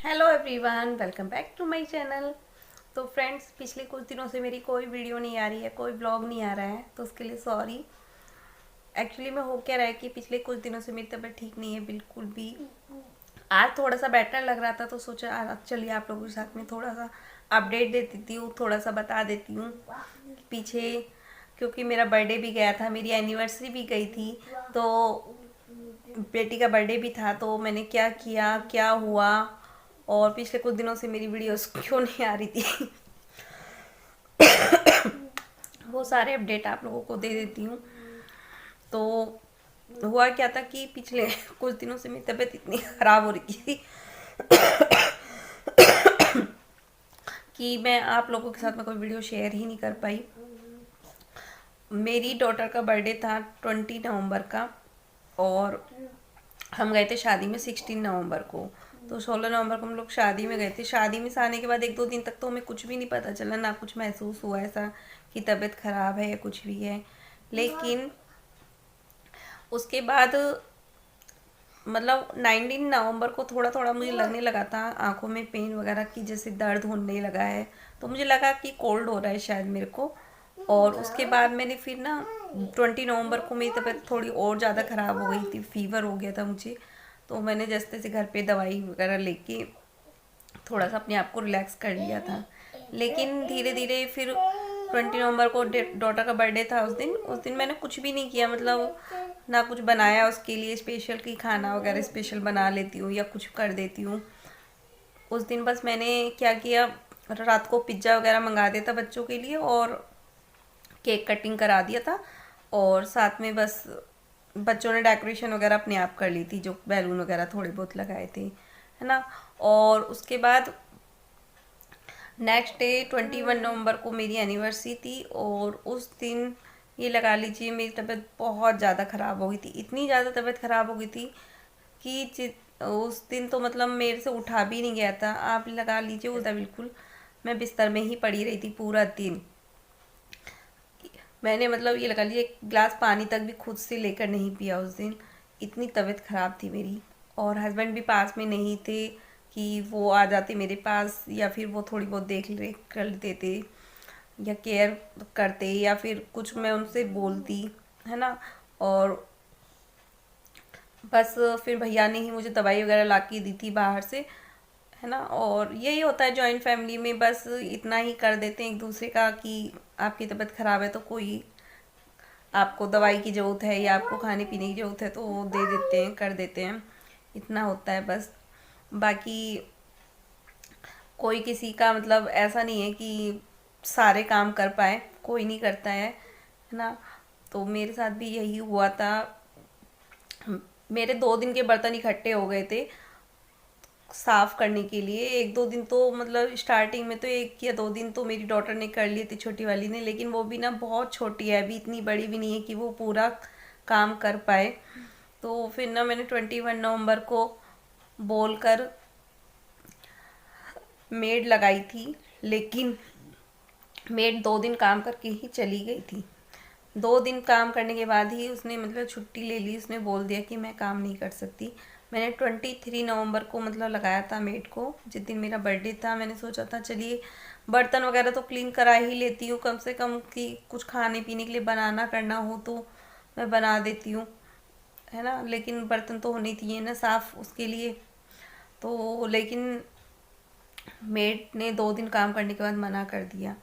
Hello everyone, welcome back to my channel. तो friends, पिछले कुछ दिनों से मेरी कोई वीडियो नहीं आ रही है, कोई ब्लॉग नहीं आ रहा है, तो उसके लिए सॉरी। एक्चुअली में हो क्या रहा है कि पिछले कुछ दिनों से मेरी तबीयत ठीक नहीं है बिल्कुल भी। आज थोड़ा सा बेटर लग रहा था तो सोचा चलिए आप लोगों के साथ में थोड़ा सा अपडेट दे देती हूँ, थोड़ा सा बता देती हूँ पीछे। क्योंकि मेरा बर्थडे भी गया था, मेरी एनिवर्सरी भी गई थी, तो बेटी का बर्थडे भी था, तो मैंने क्या किया, क्या हुआ, और पिछले कुछ दिनों से मेरी वीडियोस क्यों नहीं आ रही थी वो सारे अपडेट आप लोगों को दे देती हूँ। तो हुआ क्या था कि पिछले कुछ दिनों से मेरी तबीयत इतनी ख़राब हो रही थी कि मैं आप लोगों के साथ में कोई वीडियो शेयर ही नहीं कर पाई। मेरी डॉटर का बर्थडे था 20 नवंबर का, और हम गए थे शादी में 16 नवंबर को। तो 16 नवंबर को हम लोग शादी में गए थे। शादी में से आने के बाद 1-2 दिन तक तो हमें कुछ भी नहीं पता चला, ना कुछ महसूस हुआ ऐसा कि तबीयत खराब है या कुछ भी है। लेकिन उसके बाद मतलब 19 नवंबर को थोड़ा थोड़ा मुझे लगने लगा था, आंखों में पेन वगैरह की जैसे दर्द होने लगा है, तो मुझे लगा कि कोल्ड हो रहा है शायद मेरे को। और उसके बाद मैंने फिर ना 20 नवंबर को मेरी तबीयत थोड़ी और ज़्यादा ख़राब हो गई थी, फीवर हो गया था मुझे। तो मैंने जैसे तैसे घर पे दवाई वगैरह लेके थोड़ा सा अपने आप को रिलैक्स कर लिया था। लेकिन धीरे धीरे फिर 20 नवंबर को डॉटर का बर्थडे था। उस दिन मैंने कुछ भी नहीं किया, मतलब ना कुछ बनाया उसके लिए स्पेशल, की खाना वगैरह स्पेशल बना लेती हूँ या कुछ कर देती हूँ। उस दिन बस मैंने क्या किया, रात को पिज्ज़ा वगैरह मंगा दिया था बच्चों के लिए, और केक कटिंग करा दिया था। और साथ में बस बच्चों ने डेकोरेशन वगैरह अपने आप कर ली थी, जो बैलून वगैरह थोड़े बहुत लगाए थे, है ना। और उसके बाद नेक्स्ट डे 21 नवंबर को मेरी एनिवर्सरी थी, और उस दिन ये लगा लीजिए मेरी तबीयत बहुत ज़्यादा ख़राब हो गई थी। इतनी ज़्यादा तबीयत ख़राब हो गई थी कि उस दिन तो मतलब मेरे से उठा भी नहीं गया था, आप लगा लीजिए उधर बिल्कुल मैं बिस्तर में ही पड़ी रही थी पूरा दिन। मैंने मतलब ये लगा लीजिए एक गिलास पानी तक भी खुद से लेकर नहीं पिया उस दिन, इतनी तबीयत ख़राब थी मेरी। और हस्बैंड भी पास में नहीं थे कि वो आ जाते मेरे पास, या फिर वो थोड़ी बहुत देख रेख कर देते या केयर करते, या फिर कुछ मैं उनसे बोलती, है ना। और बस फिर भैया ने ही मुझे दवाई वगैरह ला के दी थी बाहर से, है ना। और यही होता है जॉइंट फैमिली में, बस इतना ही कर देते हैं एक दूसरे का कि आपकी तबीयत ख़राब है तो कोई आपको दवाई की ज़रूरत है या आपको खाने पीने की ज़रूरत है तो वो दे देते हैं, कर देते हैं, इतना होता है बस। बाकी कोई किसी का मतलब ऐसा नहीं है कि सारे काम कर पाए, कोई नहीं करता है ना। तो मेरे साथ भी यही हुआ था। मेरे 2 दिन के बर्तन इकट्ठे हो गए थे साफ करने के लिए। 1-2 दिन तो मतलब स्टार्टिंग में तो 1 या 2 दिन तो मेरी डॉटर ने कर लिए थे, छोटी वाली ने, लेकिन वो भी ना बहुत छोटी है अभी, इतनी बड़ी भी नहीं है कि वो पूरा काम कर पाए। तो फिर ना मैंने 21 नवंबर को बोलकर मेड लगाई थी, लेकिन मेड 2 दिन काम करके ही चली गई थी। 2 दिन काम करने के बाद ही उसने मतलब छुट्टी ले ली, उसने बोल दिया कि मैं काम नहीं कर सकती। मैंने 23 नवंबर को मतलब लगाया था मेड को, जिस दिन मेरा बर्थडे था। मैंने सोचा था चलिए बर्तन वगैरह तो क्लीन करा ही लेती हूँ कम से कम, कि कुछ खाने पीने के लिए बनाना करना हो तो मैं बना देती हूँ, है ना। लेकिन बर्तन तो होने चाहिए ना साफ़ उसके लिए। तो लेकिन मेड ने 2 दिन काम करने के बाद मना कर दिया।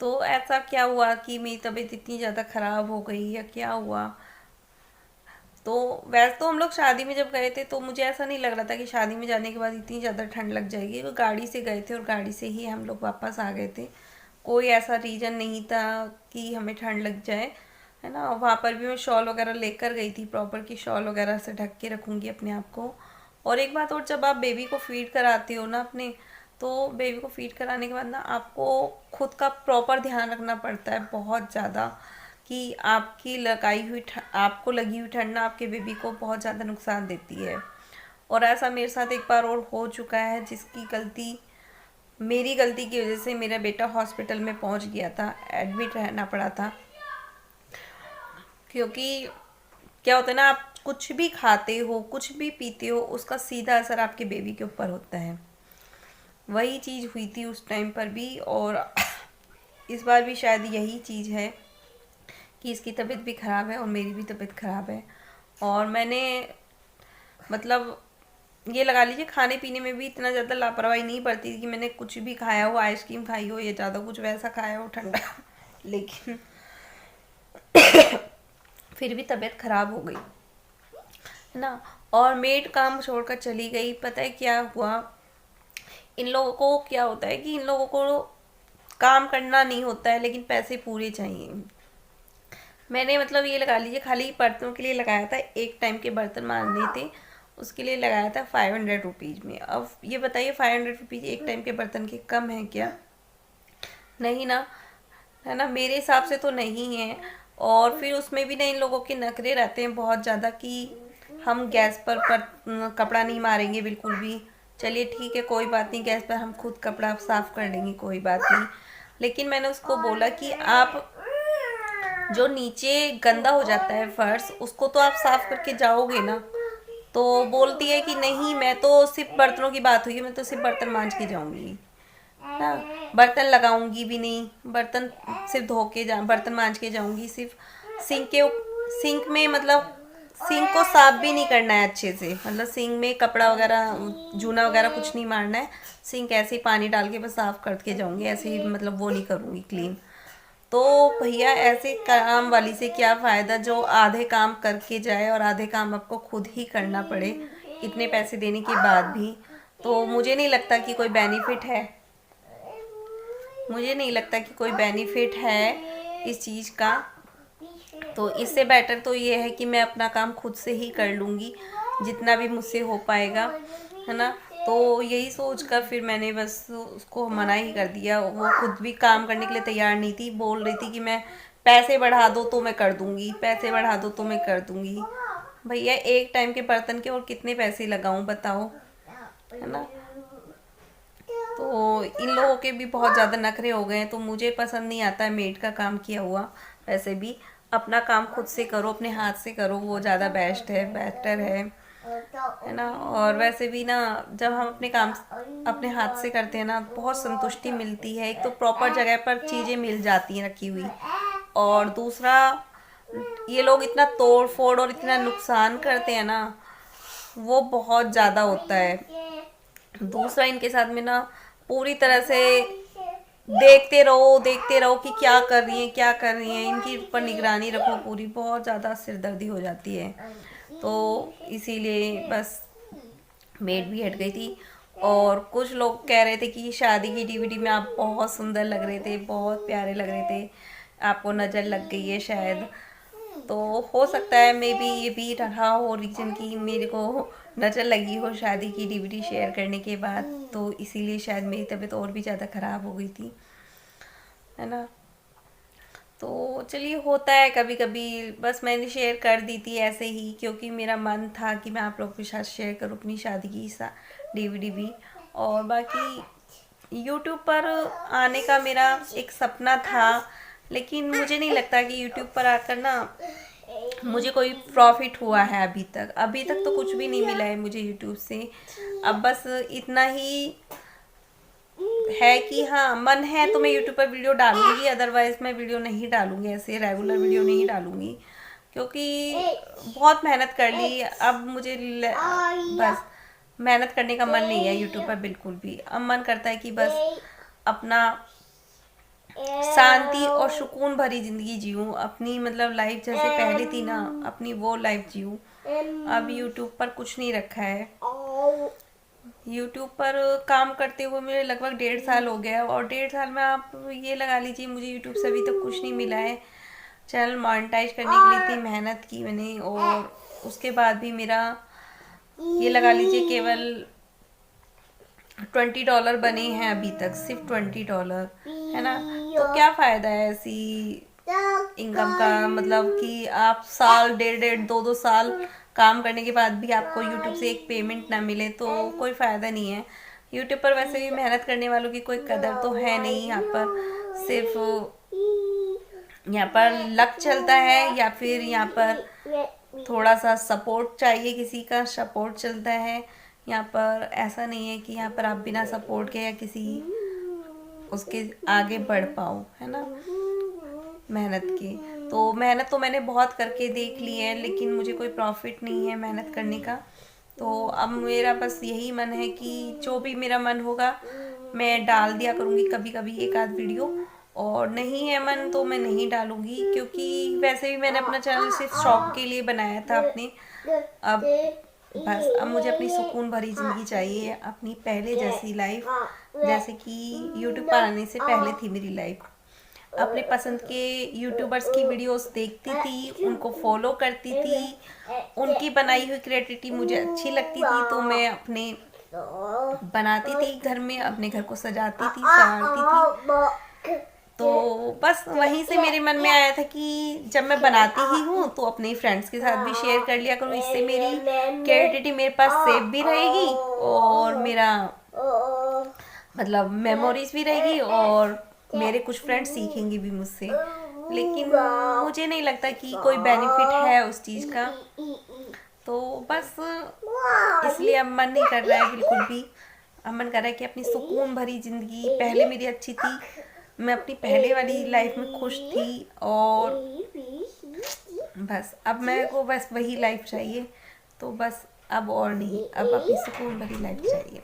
तो ऐसा क्या हुआ कि मेरी तबीयत इतनी ज़्यादा ख़राब हो गई या क्या हुआ। तो वैसे तो हम लोग शादी में जब गए थे तो मुझे ऐसा नहीं लग रहा था कि शादी में जाने के बाद इतनी ज़्यादा ठंड लग जाएगी। तो गाड़ी से गए थे और गाड़ी से ही हम लोग वापस आ गए थे। कोई ऐसा रीज़न नहीं था कि हमें ठंड लग जाए, है ना। वहाँ पर भी मैं शॉल वगैरह लेकर गई थी प्रॉपर, की शॉल वगैरह से ढक के रखूँगी अपने आप को। और एक बात और, जब आप बेबी को फीड कराती हो ना अपने, तो बेबी को फीड कराने के बाद ना आपको खुद का प्रॉपर ध्यान रखना पड़ता है बहुत ज़्यादा, कि आपको लगी हुई ठंड ना आपके बेबी को बहुत ज़्यादा नुकसान देती है। और ऐसा मेरे साथ एक बार और हो चुका है, जिसकी गलती, मेरी गलती की वजह से मेरा बेटा हॉस्पिटल में पहुंच गया था, एडमिट रहना पड़ा था। क्योंकि क्या होता है ना, आप कुछ भी खाते हो कुछ भी पीते हो उसका सीधा असर आपके बेबी के ऊपर होता है। वही चीज़ हुई थी उस टाइम पर भी, और इस बार भी शायद यही चीज़ है कि इसकी तबीयत भी ख़राब है और मेरी भी तबीयत ख़राब है। और मैंने मतलब ये लगा लीजिए खाने पीने में भी इतना ज़्यादा लापरवाही नहीं बरती कि मैंने कुछ भी खाया हो, आइसक्रीम खाई हो या ज़्यादा कुछ वैसा खाया हो ठंडा लेकिन फिर भी तबीयत ख़राब हो गई है ना। और मेड काम छोड़कर चली गई। पता है क्या हुआ, इन लोगों को क्या होता है कि इन लोगों को काम करना नहीं होता है लेकिन पैसे पूरे चाहिए। मैंने मतलब ये लगा लीजिए खाली बर्तनों के लिए लगाया था, एक टाइम के बर्तन मारने थे उसके लिए लगाया था 500 रुपीज़ में। अब ये बताइए 500 रुपीज़ एक टाइम के बर्तन के कम है क्या? नहीं ना, है ना, मेरे हिसाब से तो नहीं है। और फिर उसमें भी ना इन लोगों के नखरे रहते हैं बहुत ज़्यादा कि हम गैस पर कपड़ा नहीं मारेंगे बिल्कुल भी। चलिए ठीक है, कोई बात नहीं, गैस पर हम खुद कपड़ा साफ़ कर लेंगे, कोई बात नहीं। लेकिन मैंने उसको बोला कि आप जो नीचे गंदा हो जाता है फर्श उसको तो आप साफ करके जाओगे ना। तो बोलती है कि नहीं, मैं तो सिर्फ बर्तनों की बात हुई है, मैं तो सिर्फ बर्तन मांज के जाऊंगी ना, बर्तन लगाऊंगी भी नहीं, बर्तन सिर्फ धो के जा बर्तन मांज के जाऊंगी। सिर्फ सिंक में मतलब सिंक को साफ भी नहीं करना है अच्छे से, मतलब सिंक में कपड़ा वगैरह जूना वगैरह कुछ नहीं मारना है। सिंक ऐसे ही पानी डाल के बस साफ करके जाऊंगी, ऐसे ही मतलब वो नहीं करूंगी क्लीन। तो भैया ऐसे काम वाली से क्या फ़ायदा जो आधे काम करके जाए और आधे काम आपको खुद ही करना पड़े इतने पैसे देने के बाद भी। तो मुझे नहीं लगता कि कोई बेनिफिट है, मुझे नहीं लगता कि कोई बेनिफिट है इस चीज़ का। तो इससे बेटर तो ये है कि मैं अपना काम खुद से ही कर लूँगी जितना भी मुझसे हो पाएगा, है ना। तो यही सोच कर फिर मैंने बस उसको मना ही कर दिया। वो खुद भी काम करने के लिए तैयार नहीं थी, बोल रही थी कि मैं पैसे बढ़ा दो तो मैं कर दूँगी, पैसे बढ़ा दो तो मैं कर दूँगी। भैया एक टाइम के बर्तन के और कितने पैसे लगाऊं बताओ, है ना। तो इन लोगों के भी बहुत ज़्यादा नखरे हो गए हैं, तो मुझे पसंद नहीं आता है मेड का काम किया हुआ। वैसे भी अपना काम खुद से करो, अपने हाथ से करो, वो ज़्यादा बेस्ट है, बेहतर है ना। और वैसे भी ना जब हम अपने काम अपने हाथ से करते हैं ना बहुत संतुष्टि मिलती है। एक तो प्रॉपर जगह पर चीज़ें मिल जाती हैं रखी हुई, और दूसरा ये लोग इतना तोड़ फोड़ और इतना नुकसान करते हैं ना, वो बहुत ज़्यादा होता है। दूसरा इनके साथ में ना पूरी तरह से देखते रहो कि क्या कर रही हैं, क्या कर रही हैं, इनकी ऊपर निगरानी रखो पूरी, बहुत ज़्यादा सिरदर्दी हो जाती है। तो इसीलिए बस मेड भी हट गई थी। और कुछ लोग कह रहे थे कि शादी की डीवीडी में आप बहुत सुंदर लग रहे थे, बहुत प्यारे लग रहे थे, आपको नज़र लग गई है शायद। तो हो सकता है मे बी ये भी रहा हो रीजन कि मेरे को नज़र लगी हो शादी की डीवीडी शेयर करने के बाद, तो इसीलिए शायद मेरी तबीयत और भी ज़्यादा ख़राब हो गई थी, है ना। तो चलिए होता है कभी कभी, बस मैंने शेयर कर दी थी ऐसे ही क्योंकि मेरा मन था कि मैं आप लोगों के साथ शेयर करूँ अपनी शादी की डीवीडी भी। और बाकी यूट्यूब पर आने का मेरा एक सपना था, लेकिन मुझे नहीं लगता कि यूट्यूब पर आकर ना मुझे कोई प्रॉफिट हुआ है अभी तक तो कुछ भी नहीं मिला है मुझे यूट्यूब से। अब बस इतना ही है कि हाँ मन है तो मैं यूट्यूब पर वीडियो डालूंगी, अदरवाइज मैं वीडियो नहीं डालूंगी, ऐसे रेगुलर वीडियो नहीं डालूंगी क्योंकि बहुत मेहनत कर ली। अब मुझे बस मेहनत करने का मन नहीं है यूट्यूब पर बिल्कुल भी। अब मन करता है कि बस अपना शांति और सुकून भरी जिंदगी जीऊँ, अपनी मतलब लाइफ जैसे पहले थी ना अपनी वो लाइफ जीऊँ। अब यूट्यूब पर कुछ नहीं रखा है। यूट्यूब पर काम करते हुए मेरे लगभग 1.5 साल हो गया, और 1.5 साल में आप ये लगा लीजिए मुझे यूट्यूब से अभी तक कुछ नहीं मिला है। चैनल मोनेटाइज करने के लिए इतनी मेहनत की मैंने, और उसके बाद भी मेरा ये लगा लीजिए केवल $20 बने हैं अभी तक, सिर्फ $20, है ना। तो क्या फ़ायदा है ऐसी इनकम का, मतलब कि आप साल डेढ़ 2-2 साल काम करने के बाद भी आपको यूट्यूब से एक पेमेंट ना मिले तो कोई फ़ायदा नहीं है। यूट्यूब पर वैसे भी मेहनत करने वालों की कोई कदर तो है नहीं, यहाँ पर सिर्फ यहाँ पर लक चलता है या फिर यहाँ पर थोड़ा सा सपोर्ट चाहिए, किसी का सपोर्ट चलता है यहाँ पर ऐसा नहीं है कि यहाँ पर आप बिना सपोर्ट के या किसी उसके आगे बढ़ पाओ, है ना, मेहनत के। तो मेहनत तो मैंने बहुत करके देख ली है, लेकिन मुझे कोई प्रॉफिट नहीं है मेहनत करने का। तो अब मेरा बस यही मन है कि जो भी मेरा मन होगा मैं डाल दिया करूँगी कभी कभी एक आध वीडियो, और नहीं है मन तो मैं नहीं डालूँगी, क्योंकि वैसे भी मैंने अपना चैनल सिर्फ शौक के लिए बनाया था अपने। अब बस अब मुझे अपनी सुकून भरी ज़िंदगी चाहिए, अपनी पहले जैसी लाइफ, जैसे कि यूट्यूब पर आने से पहले थी मेरी लाइफ। अपने पसंद के यूट्यूबर्स की वीडियोस देखती थी, उनको फॉलो करती थी, उनकी बनाई हुई क्रिएटिविटी मुझे अच्छी लगती थी, तो मैं अपने बनाती थी घर में, अपने घर को सजाती थी, संवारती थी। तो बस वहीं से मेरे मन में आया था कि जब मैं बनाती ही हूँ तो अपने फ्रेंड्स के साथ भी शेयर कर लिया करूँ, इससे मेरी क्रिएटिविटी मेरे पास सेव भी रहेगी और मेरा मतलब मेमोरीज भी रहेगी, और मेरे कुछ फ्रेंड्स सीखेंगे भी मुझसे। लेकिन मुझे नहीं लगता कि कोई बेनिफिट है उस चीज़ का, तो बस इसलिए अब मन नहीं कर रहा है बिल्कुल भी। अब मन कर रहा है कि अपनी सुकून भरी ज़िंदगी, पहले मेरी अच्छी थी, मैं अपनी पहले वाली लाइफ में खुश थी, और बस अब मेरे को बस वही लाइफ चाहिए। तो बस अब और नहीं, अब अपनी सुकून भरी लाइफ चाहिए।